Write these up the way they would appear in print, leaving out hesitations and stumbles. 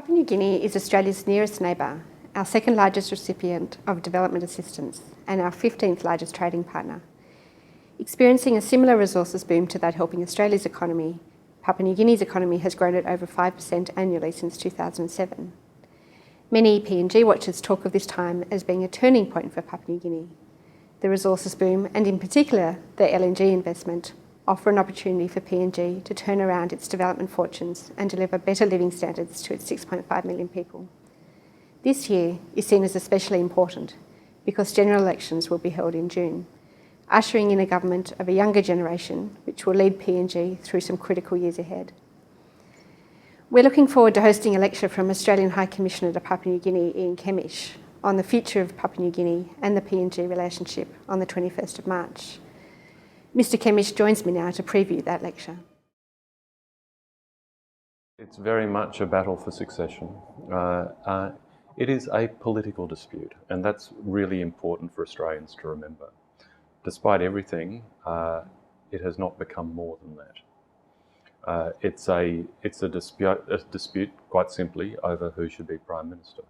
Papua New Guinea is Australia's nearest neighbour, our second largest recipient of development assistance and our 15th largest trading partner. Experiencing a similar resources boom to that helping Australia's economy, Papua New Guinea's economy has grown at over 5% annually since 2007. Many PNG watchers talk of this time as being a turning point for Papua New Guinea. The resources boom, and in particular the LNG investment, offer an opportunity for PNG to turn around its development fortunes and deliver better living standards to its 6.5 million people. This year is seen as especially important because general elections will be held in June, ushering in a government of a younger generation which will lead PNG through some critical years ahead. We're looking forward to hosting a lecture from Australian High Commissioner to Papua New Guinea, Ian Kemish, on the future of Papua New Guinea and the PNG relationship on the 21st of March. Mr. Kemish joins me now to preview that lecture. It's very much a battle for succession. It is a political dispute, and that's really important for Australians to remember. Despite everything, it has not become more than that. It's a dispute, quite simply, over who should be Prime Minister.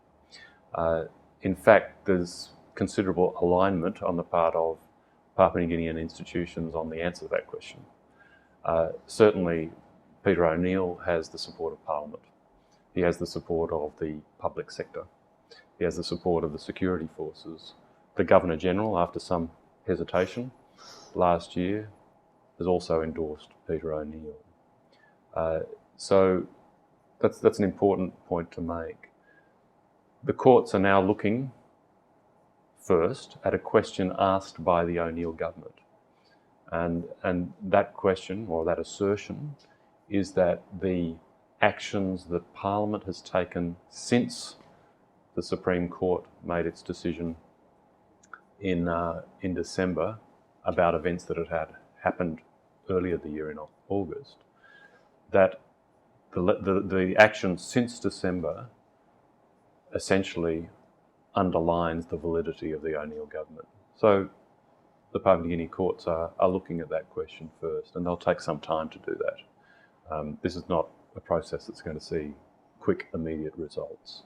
In fact, there's considerable alignment on the part of Papua New Guinean institutions on the answer to that question. Certainly, Peter O'Neill has the support of Parliament. He has the support of the public sector. He has the support of the security forces. The Governor-General, after some hesitation last year, has also endorsed Peter O'Neill. So that's an important point to make. The courts are now looking first at a question asked by the O'Neill government. And that question, or that assertion, is that the actions that Parliament has taken since the Supreme Court made its decision in December about events that had happened earlier the year in August, that the action since December essentially underlines the validity of the O'Neill government. So the Papua New Guinea courts are looking at that question first, and they'll take some time to do that. This is not a process that's going to see quick, immediate results.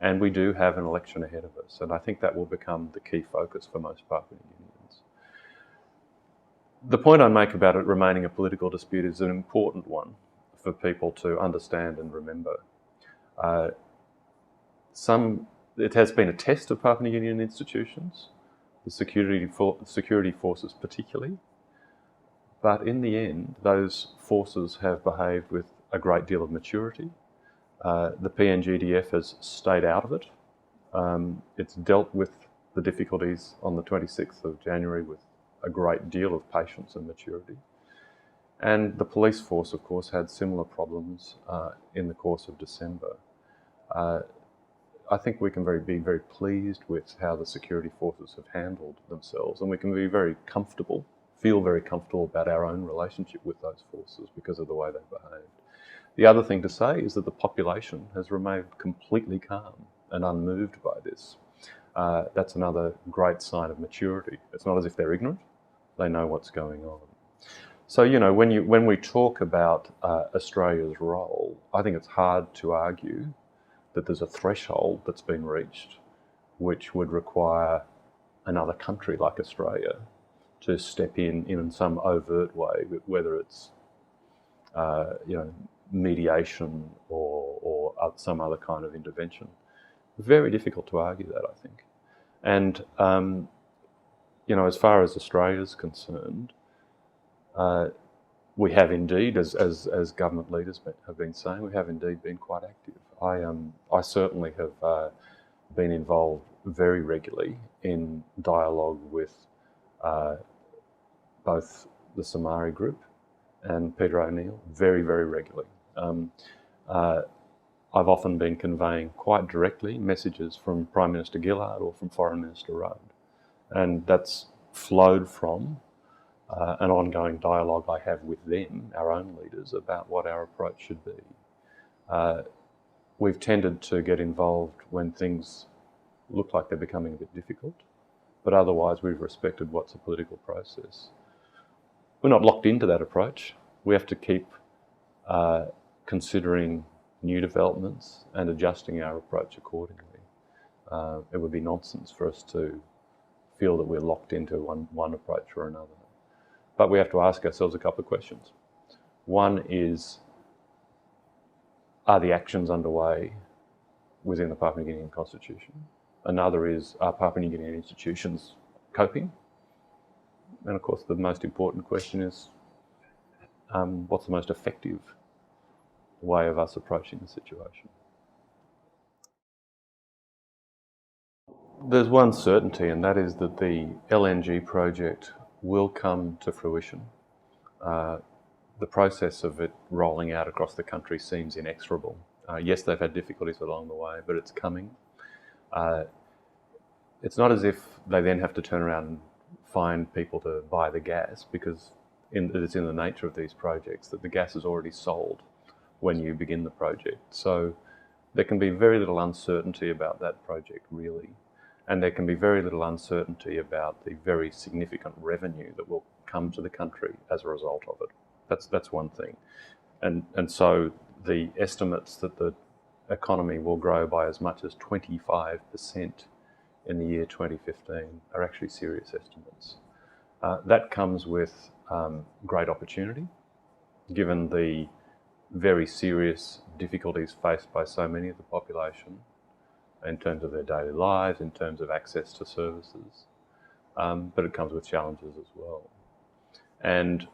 And we do have an election ahead of us, and I think that will become the key focus for most Papua New Guineans. The point I make about it remaining a political dispute is an important one for people to understand and remember. It has been a test of Papua New Guinean institutions, the security forces particularly, but in the end, those forces have behaved with a great deal of maturity. The PNG'S has stayed out of it. It's dealt with the difficulties on the 26th of January with a great deal of patience and maturity. And the police force, of course, had similar problems in the course of December. I think we can be very pleased with how the security forces have handled themselves, and we can be very comfortable, feel very comfortable about our own relationship with those forces because of the way they've behaved. The other thing to say is that the population has remained completely calm and unmoved by this. That's another great sign of maturity. It's not as if they're ignorant, they know what's going on. So, you know, when we talk about Australia's role, I think it's hard to argue that there's a threshold that's been reached which would require another country like Australia to step in some overt way, whether it's mediation or some other kind of intervention. Very difficult to argue that, I think. And as far as Australia's concerned, we have indeed, as government leaders have been saying, we have indeed been quite active. I certainly have been involved very regularly in dialogue with both the Somari Group and Peter O'Neill, very, very regularly. I've often been conveying quite directly messages from Prime Minister Gillard or from Foreign Minister Rudd, and that's flowed from an ongoing dialogue I have with them, our own leaders, about what our approach should be. We've tended to get involved when things look like they're becoming a bit difficult, but otherwise we've respected what's a political process. We're not locked into that approach. We have to keep considering new developments and adjusting our approach accordingly. It would be nonsense for us to feel that we're locked into one approach or another. But we have to ask ourselves a couple of questions. One is, are the actions underway within the Papua New Guinean Constitution? Another is, are Papua New Guinean institutions coping? And of course, the most important question is, what's the most effective way of us approaching the situation? There's one certainty, and that is that the LNG project will come to fruition. The process of it rolling out across the country seems inexorable. Yes, they've had difficulties along the way, but it's coming. It's not as if they then have to turn around and find people to buy the gas, because it's in the nature of these projects that the gas is already sold when you begin the project. So there can be very little uncertainty about that project, really. And there can be very little uncertainty about the very significant revenue that will come to the country as a result of it. That's one thing. And so the estimates that the economy will grow by as much as 25% in the year 2015 are actually serious estimates. That comes with great opportunity, given the very serious difficulties faced by so many of the population in terms of their daily lives, in terms of access to services, but it comes with challenges as well. And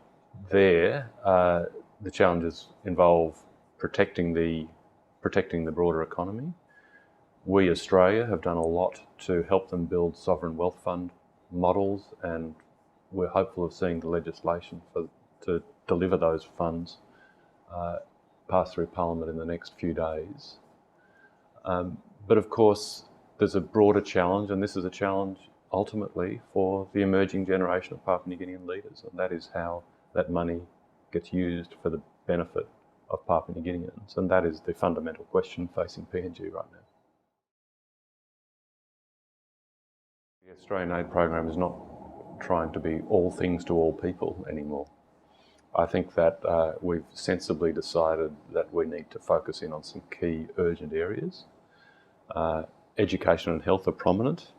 there, the challenges involve protecting the broader economy. We, Australia, have done a lot to help them build sovereign wealth fund models, and we're hopeful of seeing the legislation to deliver those funds pass through Parliament in the next few days. But of course, there's a broader challenge, and this is a challenge ultimately for the emerging generation of Papua New Guinean leaders, and that is how that money gets used for the benefit of Papua New Guineans, and that is the fundamental question facing PNG right now. The Australian aid program is not trying to be all things to all people anymore. I think that we've sensibly decided that we need to focus in on some key urgent areas. Education and health are prominent.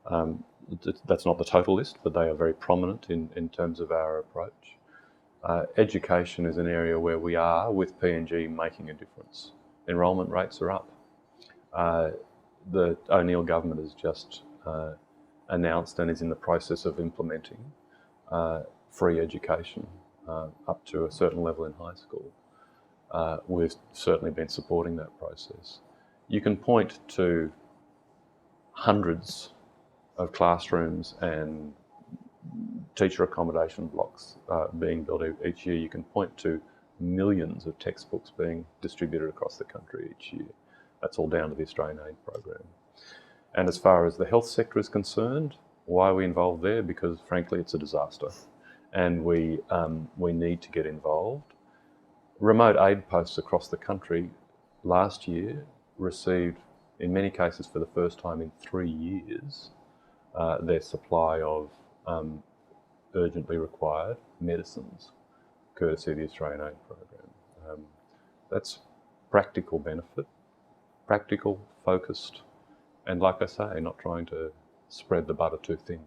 That's not the total list, but they are very prominent in terms of our approach. Education is an area where we are, with PNG, making a difference. Enrolment rates are up. The O'Neill government has just announced and is in the process of implementing free education up to a certain level in high school. We've certainly been supporting that process. You can point to hundreds of classrooms and teacher accommodation blocks being built each year. You can point to millions of textbooks being distributed across the country each year. That's all down to the Australian aid program. And as far as the health sector is concerned, why are we involved there? Because frankly, it's a disaster, and we need to get involved. Remote aid posts across the country last year received, in many cases for the first time in 3 years, their supply of urgently required medicines, courtesy of the Australian aid program. That's practical benefit, practical, focused, and like I say, not trying to spread the butter too thin.